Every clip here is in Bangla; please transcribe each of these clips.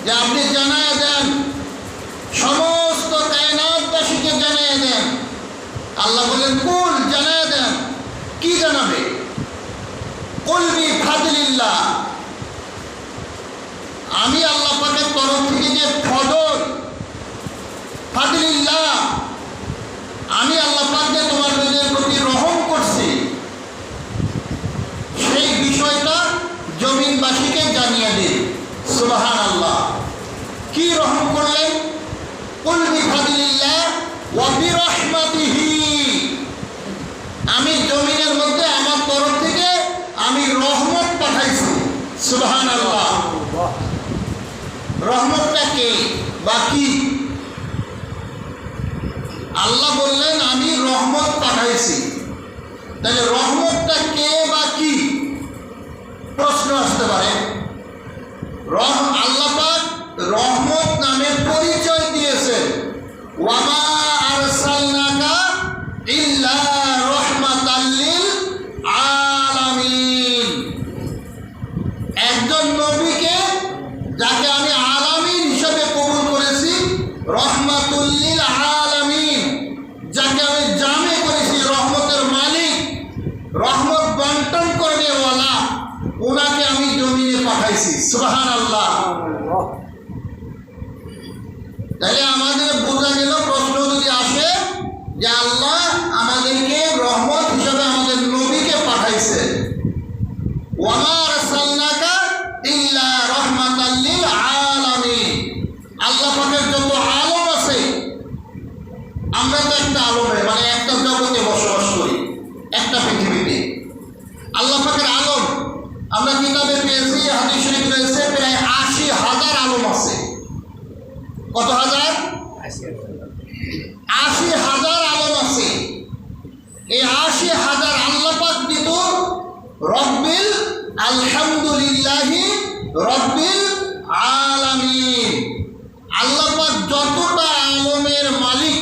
যে আপনি জানায় দেন, সমস্ত কায়নাতবাসীকে জানায় দেন। আল্লাহ বলেন কুল, জানায় দেন। কি জানাবে? কুল বিফাদলিল্লাহ, আমি আল্লাহ পাকের তরফ থেকে যে ফজল, ফাদলিল্লাহ, আমি আল্লাহ পাক যে তোমাদের প্রতি রহম করছি, সেই বিষয়টা জমিনবাসীকে জানিয়ে দিন। সুবহানাল্লাহ। কি রহম করলেন? কুল বিফাদলিল্লাহ ওয়া বিরহমাতিহি, আমি জমিনের মধ্যে আমার তরফ থেকে আমি রহমত পাঠাইছি। সুবহানাল্লাহ। রহমতটা কে বা কি? আল্লাহ বললেন আমি রহমত পাঠাইছি। তাহলে রহমতটা কে বা কি? প্রশ্ন আসতে পারে। আল্লাহ পাক রহমত নামে পরিচয় দিয়েছেন, ওয়ামা আরসালনাকা ইল্লা রাহমাতাল লিল আলামিন। একজন নবীকে যাকে আমি আলামিন হিসেবে কবুল করেছি, রহমাতুল লিল আলামিন যাকে আমি জামে করেছি, রহমতের মালিক, রহমত বন্টন করেওয়ালা, ওনাকে আমি জমিনে পাঠাইছি। সুবহানাল্লাহ। তাহলে আমাদের বোঝা গেল, প্রশ্ন যদি আসে যে আল্লাহ আমাদেরকে রহমত হিসেবে আমাদের নবীকে পাঠাইছে, ওয়ামা আরসালনাকা ইল্লা রাহমাতাল লিল আলামিন। আল্লাহ পাকের যত আলম আছে, আমরা তো একটা আলমে, মানে একটা জগতে বসবাস করি, একটা পৃথিবীতে। আল্লাহ পাকের আলম আমরা কিতাবে পেয়েছি, হাদিস শরীফ রয়েছে, প্রায় ৮০,০০০ আলম আছে। কত হাজার? ৮০,০০০ আলম আছে। এই ৮০,০০০ আল্লাহ পাক দিত রব্বিল আলহামদুলিল্লাহি রব্বিল আলামিন। আল্লাহ পাক যতটা আলমের মালিক,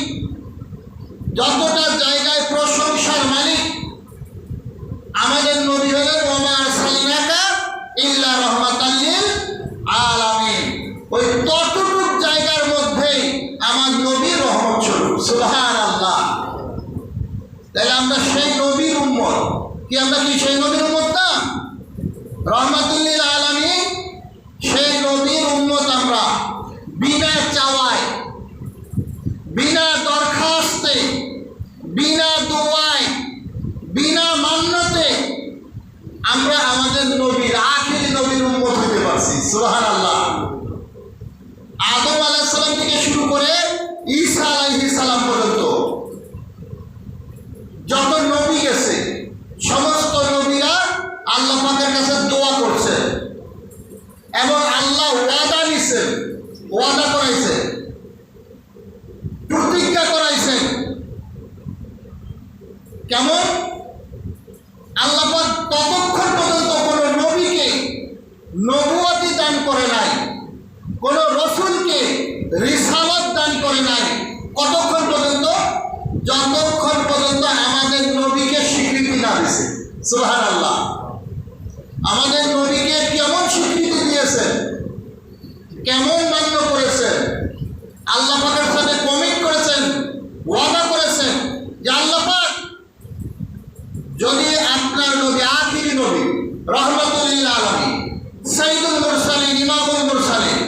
যতটা জায়গায় প্রশংসার মালিক, আমাদের নবী হলেন ওয়ামা আরসালনাকা ইল্লা রাহমাতাল লিল আলামিন। ওই ততটুকু জায়গার মধ্যেই আমার নবীর রহমত ছিল। সুবহানাল্লাহ। তাহলে আমরা সেই নবীর উম্মত। কি আমরা কি সেই নবীর উম্মত না? রহমাতুল লিল আলামিন, সেই নবীর উম্মত আমরা। বিনা চাওয়ায়, বিনা দরখাস্তে, বিনা দোয়ায়, বিনা মান্যতে আমরা আমাদের নবীর, আখিরি নবীর উম্মত হতে পারছি। সুবহানাল্লাহ। আদম আলাইহিস সালাম থেকে শুরু করে ঈসা আলাইহিস সালাম পর্যন্ত যত নবী গেছে, সমস্ত নবীরা আল্লাহ পাকের কাছে দোয়া করছে এবং আল্লাহ ওয়াদা নিছেন, ওয়াদা করাইছেন, প্রতিজ্ঞা করাইছেন। কেমন? আল্লাহ পাক ততক্ষণ পর্যন্ত কোন নবীকে নবুয়তি দান করে নাই, কোন রসুলকে রিসালাত দান করে নাই। কতক্ষণ পর্যন্ত? যতক্ষণ পর্যন্ত আমাদের নবীকে স্বীকৃতি না দিয়েছে। সুবহানাল্লাহ। আমাদের নবীকে কেমন স্বীকৃতি দিয়েছেন, কেমন মান্য করেছেন? আল্লাহ পাকের সাথে কমিট করেছেন, ওয়াদা করেছেন যে আল্লাহ পাক যদি আপনার নবী, আখিরি নবী, রহমাতুল লিল আলামিন, সাইয়্যিদুল মুরসালিন, ইমামুল মুরসালিন,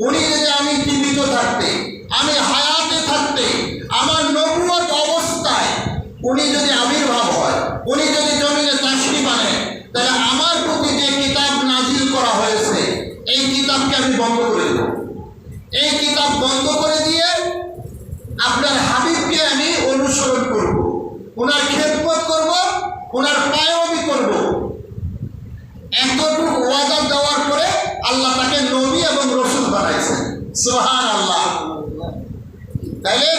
উনি যদি আমি জীবিত থাকতে, আমি হায়াতে থাকতে, আমার নবুয়ত অবস্থায় উনি যদি আবির্ভাব হয়, উনি যদি জমিনে তাশরীফ আনেন, তাহলে আমার প্রতি যে কিতাব নাজিল করা হয়েছে, এই কিতাবকে আমি বন্ধ করে দেব। এই কিতাব বন্ধ করে দিয়ে আপনার হাবিবকে আমি অনুসরণ করব, ওনার খেদমত করব, ওনার পায়বি করব। এতটুকু ওয়াদা দেওয়ার পরে আল্লাহ তাকে নবী এবং রসুল বানাইছেন। সুবহানাল্লাহ। তাইলে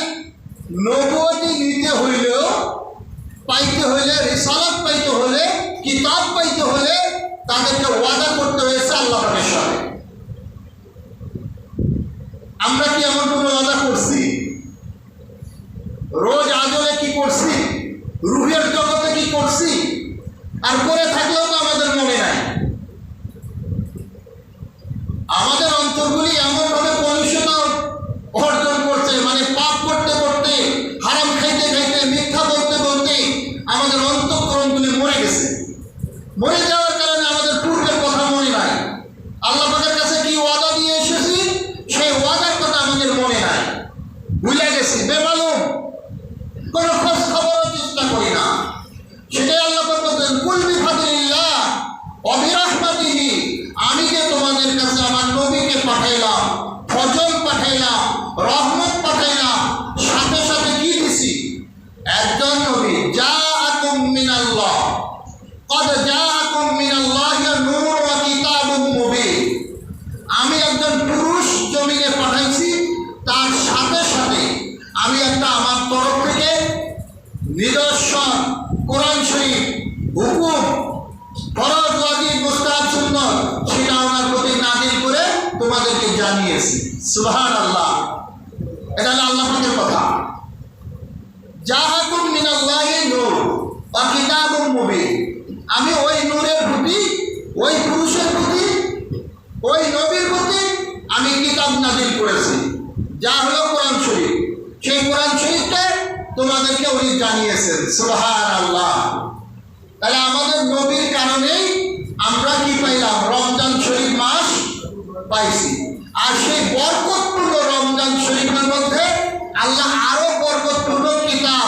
নবুয়তি নিতে হইলেও, পাইতে হইলে, রিসালাত পাইতে হলে, কিতাব পাইতে হলে তাদেরকে ওয়াদা করতে হয়েছে আল্লাহ পাকের সাথে। আমরা কি এমন কোনো ওয়াদা করছি? রোজ আজলে কি করছি? রুহের জগতে কি করছি? আর করে থাকলেও তো আমাদের মনে নাই। আমাদের অন্তরগুলি কোনো খোঁজ খবরও চেষ্টা করি না। সেটাই আল্লাহ পাক বলতেন, কুল বিফাদিলিল্লাহ ওয়া বিরাহমাতিহি, আমি যে তোমাদের কাছে আমার নবীকে পাঠাইলাম, ফজল পাঠাইলাম, রহমত পাঠাইলাম, সাথে সাথে কি দিছি? একজন নবী, জাআকুম মিনাল্লাহ, কদ জাআকুম মিনাল্লাহি নূর ওয়া কিতাবুম মুবিন। আমি একজন পুরুষ জমিনে পাঠাইছি, তার সাথে সাথে আমি একটা আমার তরফ থেকে নিদর্শন, কোরআন শরীফ, হুকুম, ফরজ, ওয়াজিব, মুস্তাহাব, সুন্নাত, সেটা আমার প্রতি নাযিল করে তোমাদেরকে জানিয়েছি। সুবহানাল্লাহ। এটা হলো আল্লাহ পাকের কথা। জাআকুম মিনাল্লাহি নূর ওয়া কিতাবুম মুবিন। আমি ওই নূরের প্রতি, ওই পুরুষের প্রতি, ওই নবীর প্রতি আমি কিতাব নাযিল করেছি, যা হলো কোরআন শরীফ। সেই কোরআন শরীফকে তোমাদেরকে উনি জানিয়েছেন। সুবহানাল্লাহ। তাহলে আমাদের নবীর কারণেই আমরা কি পাইলাম? রমজান শরীফ মাস পাইছি। আর সেই বরকতপূর্ণ রমজান শরীফের মধ্যে আল্লাহ আরো বরকতপূর্ণ কিতাব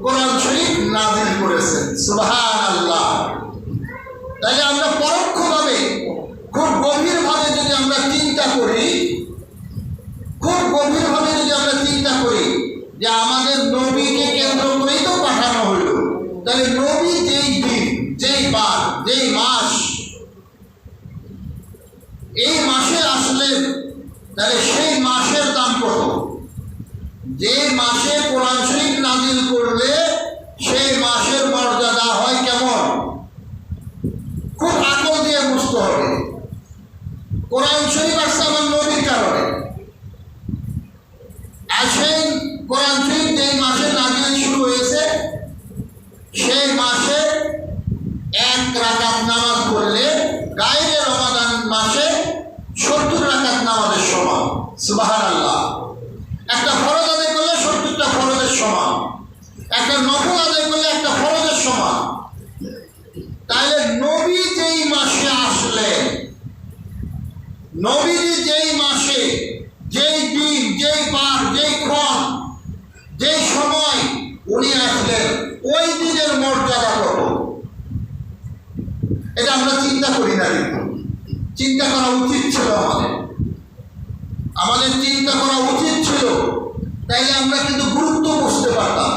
কোরআন শরীফ নাযিল করেছেন। সুবহানাল্লাহ। তাহলে আমরা পরোক্ষভাবে, খুব গভীরভাবে যদি আমরা চিন্তা করি, খুব গভীরভাবে যদি আমরা চিন্তা করি যে আমাদের নবীকে কেন্দ্র করেই তো পাঠানো হলো, তাহলে নবী যেই দিন, যেই বার, যেই মাস, এই মাসে আসলে তাহলে সেই মাসের দাম কত? যে মাসে কোরআন শরীফ নাযিল করলে সেই মাসের মর্যাদা হয় কেমন? খুব আকল দিয়ে বুঝতে হবে। কোরআন শরীফ আসছে আমার নবীর কারণে। আর সেই কোরআন শরীফ যেই মাসে নাযিল শুরু হয়েছে, সেই মাসে 1 রাকাত নামাজ পড়লে গায়রে রমাদান মাসে 70 রাকাত নামাজের সমান। সুবহানাল্লাহ। একটা ফরজ আদায় করলে 70টা ফরজের সমান, একটা নফল আদায় করলে একটা ফরজের সমান। তাহলে নবী যেই মাসে আসলেন, নবীজি যেই মাসে, যেই দিন, যেই বার, যেই ক্ষণ, যেই সময় উনি আসলেন, ওই দিনের মর্যাদা কত? এটা আমরা চিন্তা করি না, কিন্তু চিন্তা করা উচিত ছিল আমাদের। আমাদের চিন্তা করা উচিত ছিল, তাইলে আমরা কিন্তু গুরুত্ব বুঝতে পারতাম।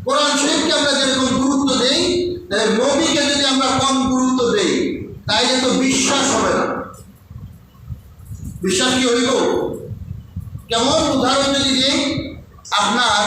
কোরআন শরীফকে আমরা যেরকম গুরুত্ব দেই, তাহলে নবীকে যদি আমরা কম গুরুত্ব দেই, তাইলে তো বিশ্বাস হবে না। বিশ্বাস কি হইব? কেমন উদাহরণ যদি দিই, আপনার